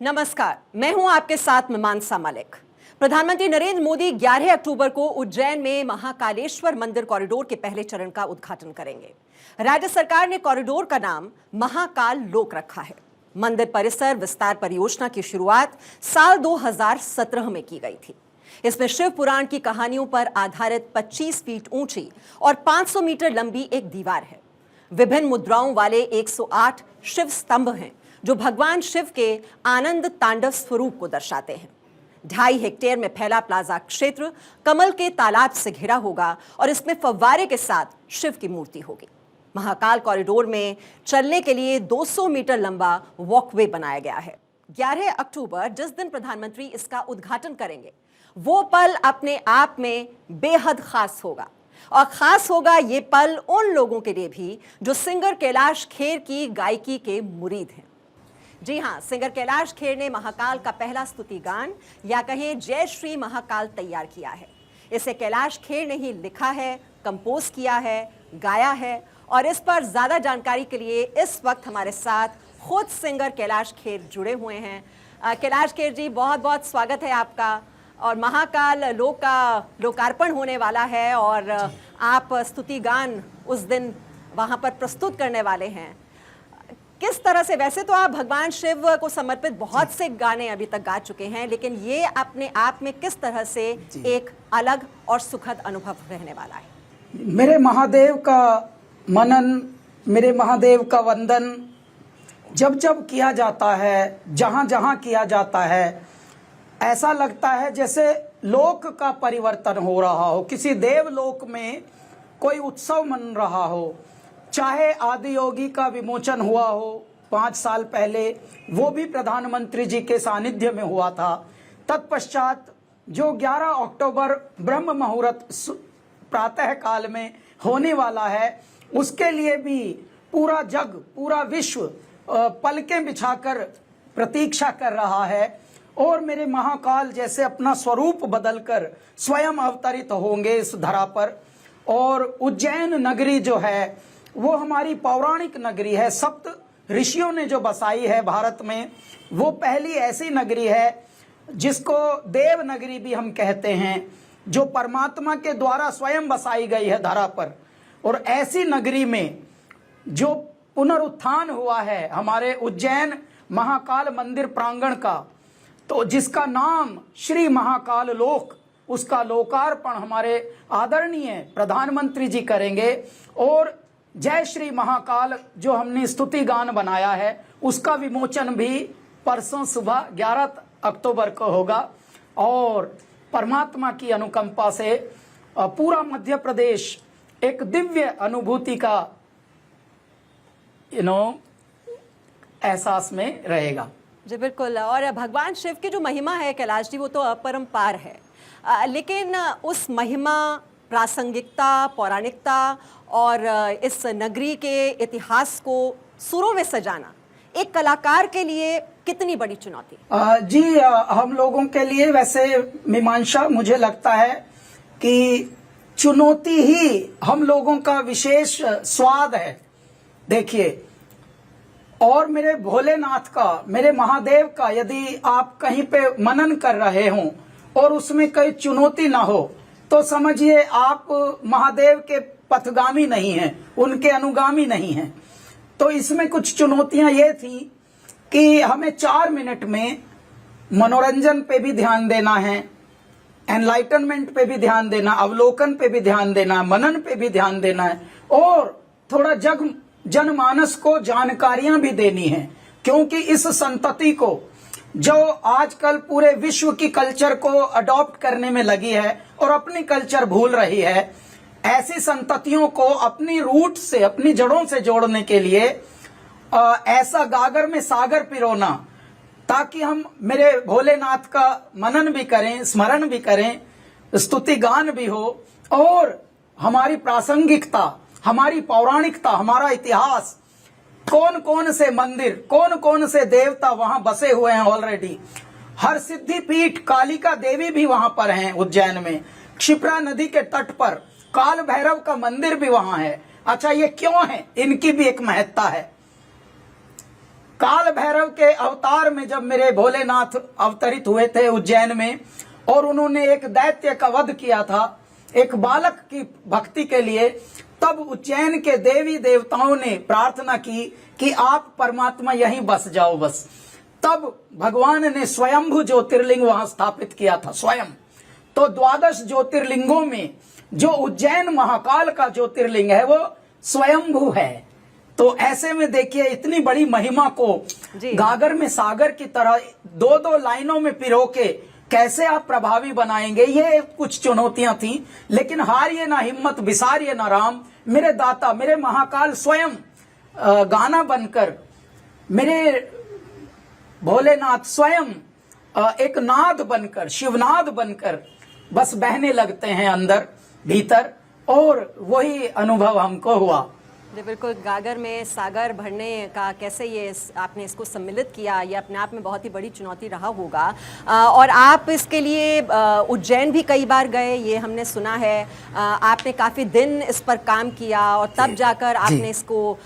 नमस्कार, मैं हूं आपके साथ मीमांसा मलिक। प्रधानमंत्री नरेंद्र मोदी 11 अक्टूबर को उज्जैन में महाकालेश्वर मंदिर कॉरिडोर के पहले चरण का उद्घाटन करेंगे। राज्य सरकार ने कॉरिडोर का नाम महाकाल लोक रखा है। मंदिर परिसर विस्तार परियोजना की शुरुआत साल 2017 में की गई थी। इसमें शिव पुराण की कहानियों पर आधारित 25 फीट ऊंची और 500 मीटर लंबी एक दीवार है। विभिन्न मुद्राओं वाले 108 शिव स्तंभ हैं जो भगवान शिव के आनंद तांडव स्वरूप को दर्शाते हैं। 2.5 हेक्टेयर में फैला प्लाजा क्षेत्र कमल के तालाब से घिरा होगा और इसमें फव्वारे के साथ शिव की मूर्ति होगी। महाकाल कॉरिडोर में चलने के लिए 200 मीटर लंबा वॉकवे बनाया गया है। 11 अक्टूबर जिस दिन प्रधानमंत्री इसका उद्घाटन करेंगे, वो पल अपने आप में बेहद खास होगा। और खास होगा ये पल उन लोगों के लिए भी जो सिंगर कैलाश खेर की गायकी के मुरीद हैं। जी हां, सिंगर कैलाश खेर ने महाकाल का पहला स्तुति गान या कहें जय श्री महाकाल तैयार किया है। इसे कैलाश खेर ने ही लिखा है, कंपोज किया है, गाया है। और इस पर ज्यादा जानकारी के लिए इस वक्त हमारे साथ खुद सिंगर कैलाश खेर जुड़े हुए हैं। कैलाश खेर जी, बहुत बहुत स्वागत है आपका। और महाकाल लोक का लोकार्पण होने वाला है और आप स्तुति गान उस दिन वहां पर प्रस्तुत करने वाले हैं। किस तरह से, वैसे तो आप भगवान शिव को समर्पित बहुत से गाने अभी तक गा चुके हैं, लेकिन ये अपने आप में किस तरह से एक अलग और सुखद अनुभव रहने वाला है? मेरे महादेव का मनन, मेरे महादेव का वंदन जब जब किया जाता है, जहां जहां किया जाता है, ऐसा लगता है जैसे लोक का परिवर्तन हो रहा हो, किसी देवलोक में कोई उत्सव मन रहा हो। चाहे आदि योगी का विमोचन हुआ हो 5 साल पहले, वो भी प्रधानमंत्री जी के सानिध्य में हुआ था। तत्पश्चात जो 11 अक्टूबर ब्रह्म मुहूर्त प्रातः काल में होने वाला है, उसके लिए भी पूरा जग, पूरा विश्व पलकें बिछाकर प्रतीक्षा कर रहा है। और मेरे महाकाल जैसे अपना स्वरूप बदलकर स्वयं अवतरित होंगे इस धरा पर। और उज्जैन नगरी जो है वो हमारी पौराणिक नगरी है। सप्त ऋषियों ने जो बसाई है भारत में, वो पहली ऐसी नगरी है जिसको देव नगरी भी हम कहते हैं, जो परमात्मा के द्वारा स्वयं बसाई गई है धरा पर। और ऐसी नगरी में जो पुनरुत्थान हुआ है हमारे उज्जैन महाकाल मंदिर प्रांगण का, तो जिसका नाम श्री महाकाल लोक, उसका लोकार्पण हमारे आदरणीय प्रधानमंत्री जी करेंगे। और जय श्री महाकाल जो हमने स्तुति गान बनाया है, उसका विमोचन भी परसों सुबह 11 अक्टूबर को होगा। और परमात्मा की अनुकंपा से पूरा मध्य प्रदेश एक दिव्य अनुभूति का एहसास में रहेगा। जी बिल्कुल। और भगवान शिव की जो महिमा है कैलाश जी, वो तो अपरंपार है, लेकिन उस महिमा, प्रासंगिकता, पौराणिकता और इस नगरी के इतिहास को सुरों में सजाना एक कलाकार के लिए कितनी बड़ी चुनौती? जी, हम लोगों के लिए वैसे मीमांसा, मुझे लगता है कि चुनौती ही हम लोगों का विशेष स्वाद है। देखिए, और मेरे भोलेनाथ का, मेरे महादेव का यदि आप कहीं पे मनन कर रहे हो और उसमें कोई चुनौती ना हो, तो समझिए आप महादेव के पथगामी नहीं हैं, उनके अनुगामी नहीं हैं। तो इसमें कुछ चुनौतियां ये थी कि हमें 4 मिनट में मनोरंजन पे भी ध्यान देना है, एनलाइटनमेंट पे भी ध्यान देना, अवलोकन पे भी ध्यान देना, मनन पे भी ध्यान देना है, और थोड़ा जनमानस को जानकारियां भी देनी है। क्योंकि इस संतति को जो आजकल पूरे विश्व की कल्चर को अडॉप्ट करने में लगी है और अपनी कल्चर भूल रही है, ऐसी संततियों को अपनी रूट से, अपनी जड़ों से जोड़ने के लिए ऐसा गागर में सागर पिरोना, ताकि हम मेरे भोलेनाथ का मनन भी करें, स्मरण भी करें, स्तुति गान भी हो, और हमारी प्रासंगिकता, हमारी पौराणिकता, हमारा इतिहास, कौन कौन से मंदिर, कौन कौन से देवता वहां बसे हुए हैं ऑलरेडी। हर सिद्धि पीठ कालिका देवी भी वहां पर हैं उज्जैन में। क्षिप्रा नदी के तट पर काल भैरव का मंदिर भी वहां है। अच्छा, ये क्यों है? इनकी भी एक महत्ता है। काल भैरव के अवतार में जब मेरे भोलेनाथ अवतरित हुए थे उज्जैन में, और उन्होंने एक दैत्य का वध किया था एक बालक की भक्ति के लिए, तब उज्जैन के देवी देवताओं ने प्रार्थना की कि आप परमात्मा यहीं बस जाओ बस। तब भगवान ने स्वयंभू ज्योतिर्लिंग वहां स्थापित किया था स्वयं। तो 12 ज्योतिर्लिंगों में जो उज्जैन महाकाल का ज्योतिर्लिंग है वो स्वयंभू है। तो ऐसे में देखिए इतनी बड़ी महिमा को गागर में सागर की तरह दो दो लाइनों में पिरो के कैसे आप प्रभावी बनाएंगे, ये कुछ चुनौतियां थी। लेकिन हारिए ना हिम्मत, बिसारिए ना राम, मेरे दाता मेरे महाकाल स्वयं गाना बनकर, मेरे भोलेनाथ स्वयं एक नाद बनकर, शिवनाद बनकर बस बहने लगते हैं अंदर भीतर, और वही अनुभव हमको हुआ। जी बिल्कुल, गागर में सागर भरने का कैसे ये आपने इसको सम्मिलित किया, ये अपने आप में बहुत ही बड़ी चुनौती रहा होगा। और आप इसके लिए उज्जैन भी कई बार गए, ये हमने सुना है। आपने काफ़ी दिन इस पर काम किया और तब जाकर आपने इसको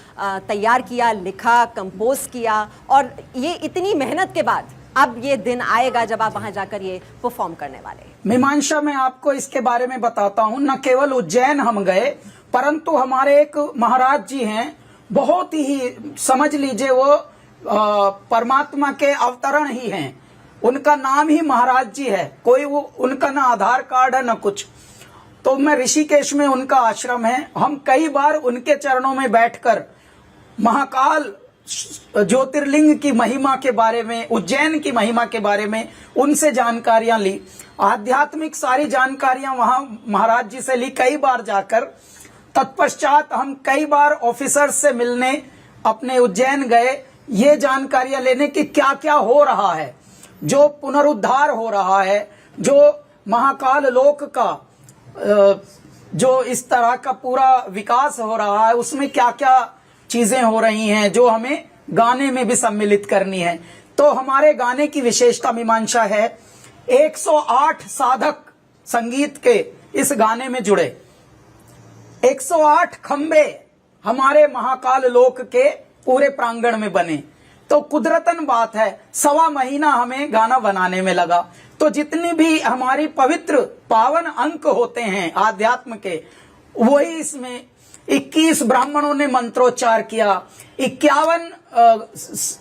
तैयार किया, लिखा, कंपोज किया, और ये इतनी मेहनत के बाद अब ये दिन आएगा जब आप वहां जाकर ये परफॉर्म करने वाले। मीमांसा, मैं आपको इसके बारे में बताता हूँ। न केवल उज्जैन हम गए, परंतु हमारे एक महाराज जी हैं, बहुत ही समझ लीजिए वो परमात्मा के अवतरण ही हैं। उनका नाम ही महाराज जी है, कोई वो उनका ना आधार कार्ड है ना कुछ। तो मैं ऋषिकेश में उनका आश्रम है, हम कई बार उनके चरणों में बैठकर महाकाल ज्योतिर्लिंग की महिमा के बारे में, उज्जैन की महिमा के बारे में उनसे जानकारियां ली। आध्यात्मिक सारी जानकारियां वहां महाराज जी से ली कई बार जाकर। तत्पश्चात हम कई बार ऑफिसर्स से मिलने अपने उज्जैन गए, ये जानकारियां लेने की क्या क्या हो रहा है, जो पुनरुद्धार हो रहा है, जो महाकाल लोक का जो इस तरह का पूरा विकास हो रहा है, उसमें क्या क्या चीजें हो रही हैं जो हमें गाने में भी सम्मिलित करनी है। तो हमारे गाने की विशेषता मीमांसा है, 108 साधक संगीत के इस गाने में जुड़े, 108 खंबे हमारे महाकाल लोक के पूरे प्रांगण में बने। तो कुदरतन बात है, 1.25 महीना हमें गाना बनाने में लगा। तो जितनी भी हमारी पवित्र पावन अंक होते हैं आध्यात्म के, वही इसमें 21 ब्राह्मणों ने मंत्रोच्चार किया, 51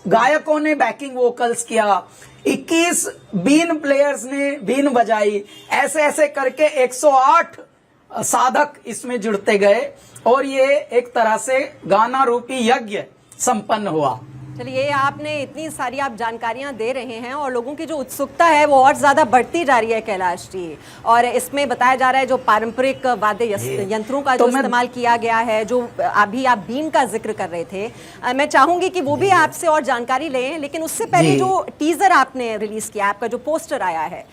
गायकों ने बैकिंग वोकल्स किया, 21 बीन प्लेयर्स ने बीन बजाई, ऐसे ऐसे करके 108 साधक इसमें जुड़ते गए और ये एक तरह से गाना रूपी यज्ञ संपन्न हुआ। चलिए, आपने इतनी सारी आप जानकारियां दे रहे हैं और लोगों की जो उत्सुकता है वो और ज्यादा बढ़ती जा रही है कैलाश जी। और इसमें बताया जा रहा है जो पारंपरिक वाद्य यंत्रों का जो इस्तेमाल किया गया है, जो अभी आप बीन का जिक्र कर रहे थे, मैं चाहूंगी कि वो भी आपसे और जानकारी लें। लेकिन उससे पहले जो टीजर आपने रिलीज किया, आपका जो पोस्टर आया है,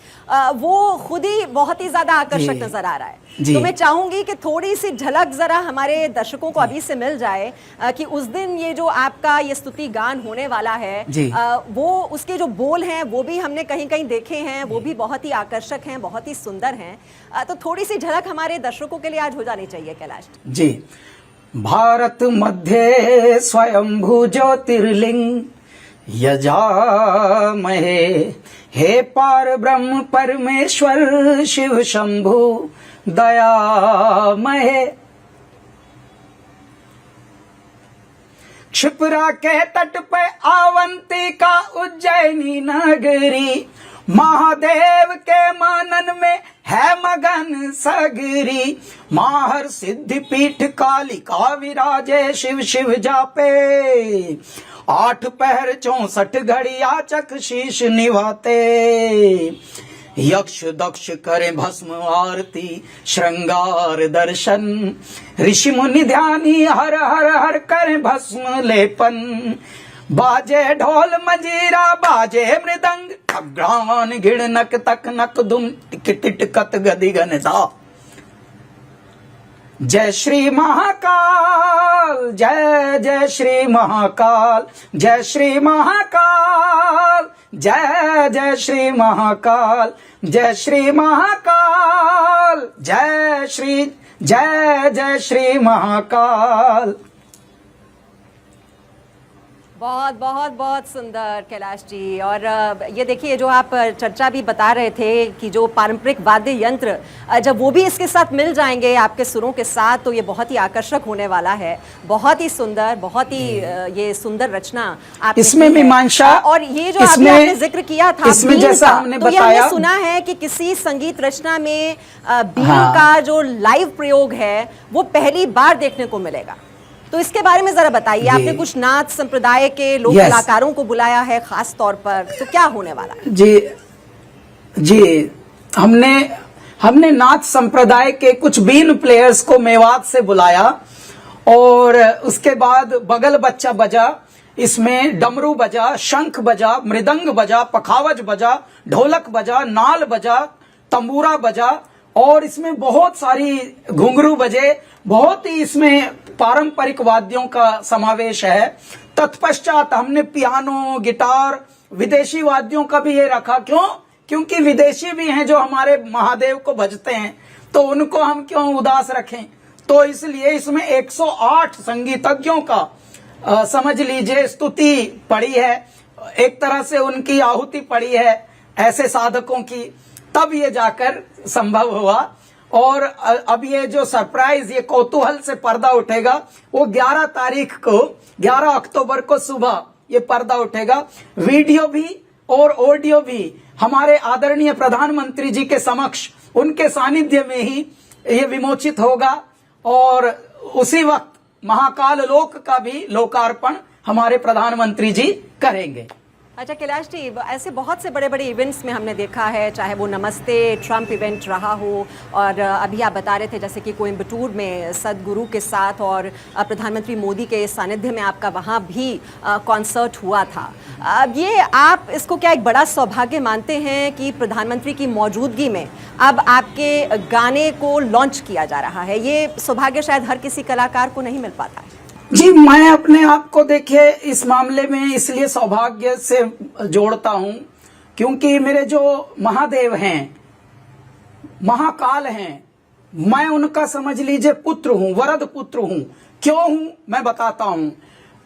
वो खुद ही बहुत ही ज्यादा आकर्षक नजर आ रहा है। तो मैं चाहूंगी कि थोड़ी सी झलक जरा हमारे दर्शकों को अभी से मिल जाए कि उस दिन ये जो आपका ये स्तुति गान होने वाला है, वो उसके जो बोल हैं वो भी हमने कहीं कहीं देखे हैं, वो भी बहुत ही आकर्षक हैं, बहुत ही सुंदर हैं। तो थोड़ी सी झलक हमारे दर्शकों के लिए आज हो जानी चाहिए कैलाश जी। भारत मध्य स्वयंभू ज्योतिर्लिंग यजामहे, हे पार ब्रह्म परमेश्वर शिव शंभु दयामहे। क्षिप्रा के तट पे अवंतिका उज्जैनी नगरी, महादेव के मानन में है मगन सगरी। माहर सिद्धि पीठ कालिका विराजे, शिव शिव जापे 8 पहर 64 घड़िया चक शीश निभाते। यक्ष दक्ष करे भस्म आरती श्रृंगार दर्शन, ऋषि मुनि ध्यानी हर हर हर करे भस्म लेपन। बाजे ढोल मजीरा बाजे मृदंग, अग्रान घिड़ नक तक नक दुम टिक टिटकत गदि गनदा। जय श्री महाकाल, जय जय श्री महाकाल, जय श्री महाकाल, जय जय श्री महाकाल, जय श्री महाकाल, जय जय श्री महाकाल। बहुत बहुत बहुत सुंदर कैलाश जी। और ये देखिए, जो आप चर्चा भी बता रहे थे कि जो पारंपरिक वाद्य यंत्र जब वो भी इसके साथ मिल जाएंगे आपके सुरों के साथ, तो ये बहुत ही आकर्षक होने वाला है। बहुत ही सुंदर, बहुत ही ये सुंदर रचना आपने इसमें की है। मीमांसा, और ये जो आपने जिक्र किया था इसमें बीन जैसा का, हमने तो ये बताया, हमने सुना है कि किसी संगीत रचना में बीन का जो लाइव प्रयोग है वो पहली बार देखने को मिलेगा। तो इसके बारे में जरा बताइए। आपने कुछ नाथ संप्रदाय के लोक कलाकारों को बुलाया है खास तौर पर, तो क्या होने वाला है? जी हमने नाथ संप्रदाय के कुछ बीन प्लेयर्स को मेवात से बुलाया, और उसके बाद बगल बच्चा बजा, इसमें डमरू बजा, शंख बजा, मृदंग बजा, पखावज बजा, ढोलक बजा, नाल बजा, तंबूरा बजा, और इसमें बहुत सारी घुंघरू बजे। बहुत ही इसमें पारंपरिक वाद्यों का समावेश है। तत्पश्चात हमने पियानो, गिटार, विदेशी वाद्यों का भी ये रखा। क्योंकि विदेशी भी हैं जो हमारे महादेव को भजते हैं, तो उनको हम क्यों उदास रखें। तो इसलिए इसमें 108 संगीतज्ञों का समझ लीजिए स्तुति पड़ी है, एक तरह से उनकी आहुति पड़ी है ऐसे साधकों की, तब ये जाकर संभव हुआ। और अब ये जो सरप्राइज, ये कौतूहल से पर्दा उठेगा, वो 11 तारीख को, 11 अक्टूबर को सुबह ये पर्दा उठेगा। वीडियो भी और ऑडियो भी हमारे आदरणीय प्रधानमंत्री जी के समक्ष, उनके सानिध्य में ही ये विमोचित होगा। और उसी वक्त महाकाल लोक का भी लोकार्पण हमारे प्रधानमंत्री जी करेंगे। अच्छा कैलाश जी, ऐसे बहुत से बड़े बड़े इवेंट्स में हमने देखा है, चाहे वो नमस्ते ट्रंप इवेंट रहा हो, और अभी आप बता रहे थे जैसे कि कोयम्बटूर में सदगुरु के साथ और प्रधानमंत्री मोदी के सानिध्य में आपका वहाँ भी कॉन्सर्ट हुआ था। अब ये आप इसको क्या एक बड़ा सौभाग्य मानते हैं कि प्रधानमंत्री की मौजूदगी में अब आपके गाने को लॉन्च किया जा रहा है? ये सौभाग्य शायद हर किसी कलाकार को नहीं मिल पाता है। जी, मैं अपने आप को देखिए इस मामले में इसलिए सौभाग्य से जोड़ता हूं, क्योंकि मेरे जो महादेव हैं, महाकाल हैं, मैं उनका समझ लीजिए पुत्र हूं, वरद पुत्र हूं। क्यों हूं मैं बताता हूं।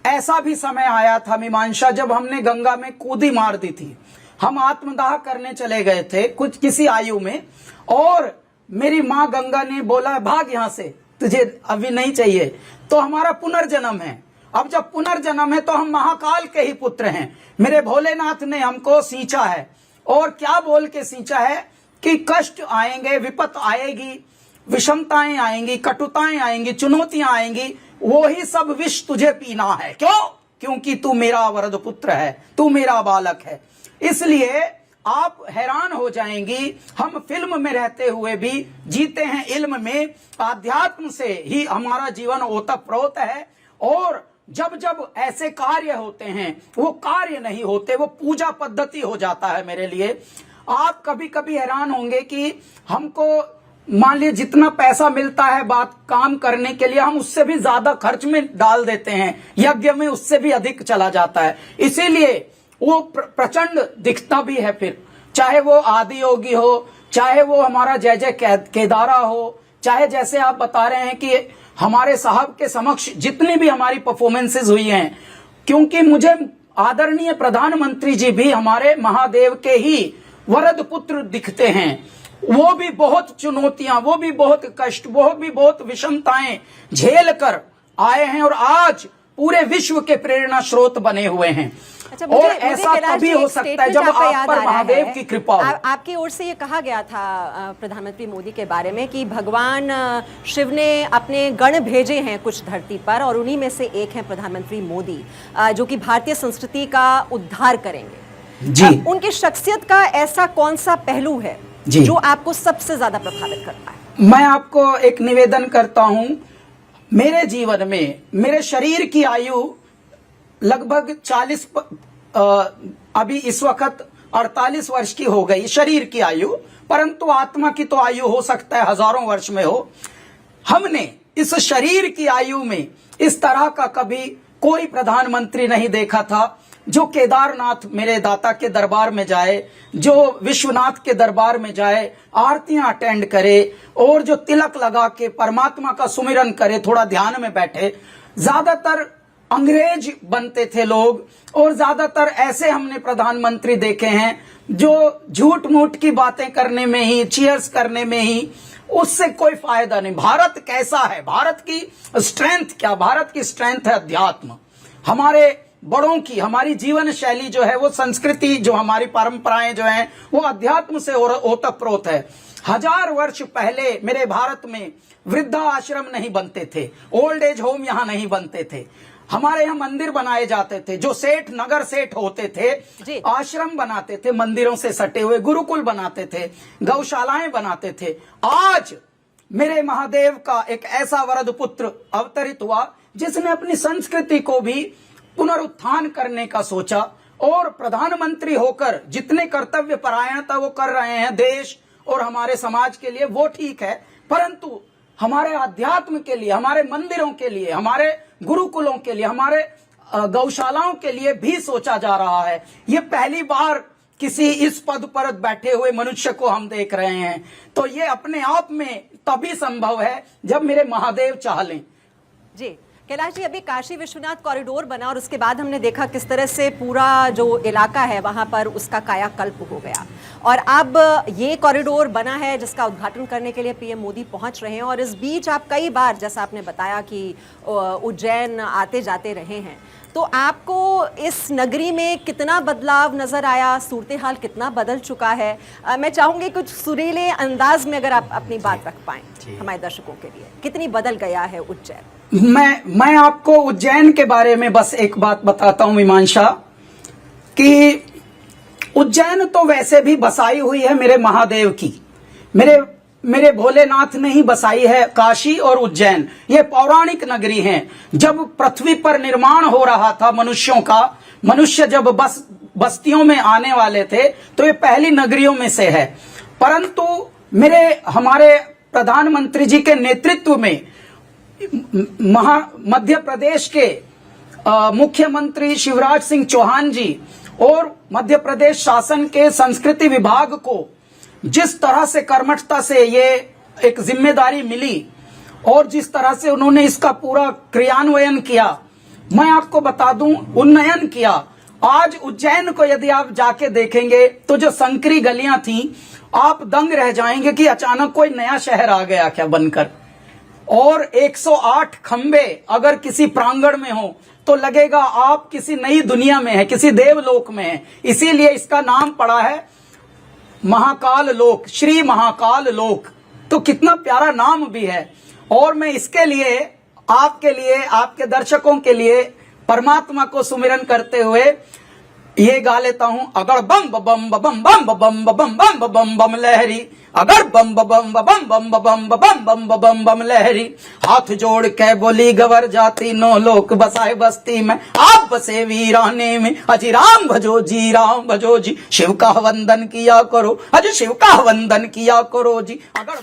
ऐसा भी समय आया था मीमांसा, जब हमने गंगा में कूदी मार दी थी। हम आत्मदाह करने चले गए थे किसी आयु में, और मेरी माँ गंगा ने बोला भाग यहां से, तुझे अभी नहीं चाहिए। तो हमारा पुनर्जन्म है। अब जब पुनर्जन्म है तो हम महाकाल के ही पुत्र हैं। मेरे भोलेनाथ ने हमको सींचा है, और क्या बोल के सींचा है कि कष्ट आएंगे, विपत आएगी, विषमताएं आएंगी, कटुताएं आएंगी, चुनौतियां आएंगी, वो ही सब विष तुझे पीना है। क्योंकि तू मेरा वरद पुत्र है, तू मेरा बालक है। इसलिए आप हैरान हो जाएंगी, हम फिल्म में रहते हुए भी जीते हैं इल्म में, आध्यात्म से ही हमारा जीवन ओतप्रोत है। और जब जब ऐसे कार्य होते हैं, वो कार्य नहीं होते, वो पूजा पद्धति हो जाता है मेरे लिए। आप कभी कभी हैरान होंगे कि हमको मान लीजिए जितना पैसा मिलता है बात काम करने के लिए, हम उससे भी ज्यादा खर्च में डाल देते हैं, यज्ञ में उससे भी अधिक चला जाता है। इसीलिए वो प्रचंड दिखता भी है। फिर चाहे वो आदि योगी हो, चाहे वो हमारा जय जय केदारा हो, चाहे जैसे आप बता रहे हैं कि हमारे साहब के समक्ष जितनी भी हमारी परफॉर्मेंसेज हुई हैं, क्योंकि मुझे आदरणीय प्रधानमंत्री जी भी हमारे महादेव के ही वरद पुत्र दिखते हैं। वो भी बहुत चुनौतियां, वो भी बहुत कष्ट, वो भी बहुत विषमताएं झेल कर आए हैं, और आज पूरे विश्व के प्रेरणा स्रोत बने हुए हैं। अच्छा, और ऐसा तभी हो सकता है जब आप पर महादेव की कृपा हो। आपकी ओर से ये कहा गया था प्रधानमंत्री मोदी के बारे में कि भगवान शिव ने अपने गण भेजे हैं कुछ धरती पर, और उन्हीं में से एक है प्रधानमंत्री मोदी, जो कि भारतीय संस्कृति का उद्धार करेंगे जी। उनकी शख्सियत का ऐसा कौन सा पहलू है जो आपको सबसे ज्यादा प्रभावित करता है? मैं आपको एक निवेदन करता हूं, मेरे जीवन में मेरे शरीर की आयु लगभग 40 अभी इस वक्त 48 वर्ष की हो गई शरीर की आयु, परंतु आत्मा की तो आयु हो सकता है हजारों वर्ष में हो। हमने इस शरीर की आयु में इस तरह का कभी कोई प्रधानमंत्री नहीं देखा था जो केदारनाथ मेरे दाता के दरबार में जाए, जो विश्वनाथ के दरबार में जाए, आरतियां अटेंड करे, और जो तिलक लगा के परमात्मा का सुमिरन करे, थोड़ा ध्यान में बैठे। ज्यादातर अंग्रेज बनते थे लोग, और ज्यादातर ऐसे हमने प्रधानमंत्री देखे हैं जो झूठ मूठ की बातें करने में ही, चीयर्स करने में ही, उससे कोई फायदा नहीं। भारत कैसा है, भारत की स्ट्रेंथ क्या? भारत की स्ट्रेंथ है अध्यात्म। हमारे बड़ों की, हमारी जीवन शैली जो है, वो संस्कृति जो हमारी परंपराएं जो हैं, वो अध्यात्म से ओतप्रोत है। 1000 वर्ष पहले मेरे भारत में वृद्धा आश्रम नहीं बनते थे, ओल्ड एज होम यहां नहीं बनते थे। हमारे यहाँ मंदिर बनाए जाते थे, जो सेठ, नगर सेठ होते थे, आश्रम बनाते थे, मंदिरों से सटे हुए गुरुकुल बनाते थे, गौशालाएं बनाते थे। आज मेरे महादेव का एक ऐसा वरद पुत्र अवतरित हुआ जिसने अपनी संस्कृति को भी पुनरुत्थान करने का सोचा, और प्रधानमंत्री होकर जितने कर्तव्य परायणता वो कर रहे हैं देश और हमारे समाज के लिए, वो ठीक है, परंतु हमारे अध्यात्म के लिए, हमारे मंदिरों के लिए, हमारे गुरुकुलों के लिए, हमारे गौशालाओं के लिए भी सोचा जा रहा है। ये पहली बार किसी इस पद पर बैठे हुए मनुष्य को हम देख रहे हैं, तो ये अपने आप में तभी संभव है जब मेरे महादेव चाह लें। जी कैलाश जी, अभी काशी विश्वनाथ कॉरिडोर बना और उसके बाद हमने देखा किस तरह से पूरा जो इलाका है वहां पर उसका कायाकल्प हो गया, और अब ये कॉरिडोर बना है जिसका उद्घाटन करने के लिए पीएम मोदी पहुंच रहे हैं। और इस बीच आप कई बार, जैसा आपने बताया कि उज्जैन आते जाते रहे हैं, तो आपको इस नगरी में कितना बदलाव नजर आया, सूरत हाल कितना बदल चुका है? मैं चाहूंगी कुछ सुरीले अंदाज में अगर आप अपनी बात रख पाएं हमारे दर्शकों के लिए, कितनी बदल गया है उज्जैन? मैं आपको उज्जैन के बारे में बस एक बात बताता हूं मीमांसा, कि उज्जैन तो वैसे भी बसाई हुई है मेरे महादेव की, मेरे भोलेनाथ ने ही बसाई है। काशी और उज्जैन ये पौराणिक नगरी हैं। जब पृथ्वी पर निर्माण हो रहा था मनुष्यों का, मनुष्य जब बस्तियों में आने वाले थे, तो ये पहली नगरियों में से है। परंतु हमारे प्रधानमंत्री जी के नेतृत्व में मध्य प्रदेश के मुख्यमंत्री शिवराज सिंह चौहान जी और मध्य प्रदेश शासन के संस्कृति विभाग को जिस तरह से कर्मठता से ये एक जिम्मेदारी मिली और जिस तरह से उन्होंने इसका पूरा क्रियान्वयन किया, मैं आपको बता दूं, उन्नयन किया। आज उज्जैन को यदि आप जाके देखेंगे तो जो संकरी गलियां थी, आप दंग रह जाएंगे कि अचानक कोई नया शहर आ गया क्या बनकर। और 108 खंबे अगर किसी प्रांगण में हो तो लगेगा आप किसी नई दुनिया में है, किसी देवलोक में है। इसीलिए इसका नाम पड़ा है महाकाल लोक, श्री महाकाल लोक। तो कितना प्यारा नाम भी है। और मैं इसके लिए आपके दर्शकों के लिए परमात्मा को सुमिरन करते हुए ये गा लेता हूं। अगर बम बम बम बम बम बम बम बम बम लहरी, अगर बम बम बम बम बम बम बम बम लहरी, हाथ जोड़ के बोली गवर जाती, नो लोक बसाए बस्ती में, आप बसे वीराने में, अजी राम भजो जी, राम भजो जी, शिव का वंदन किया करो, अजी शिव का वंदन किया करो जी। अगर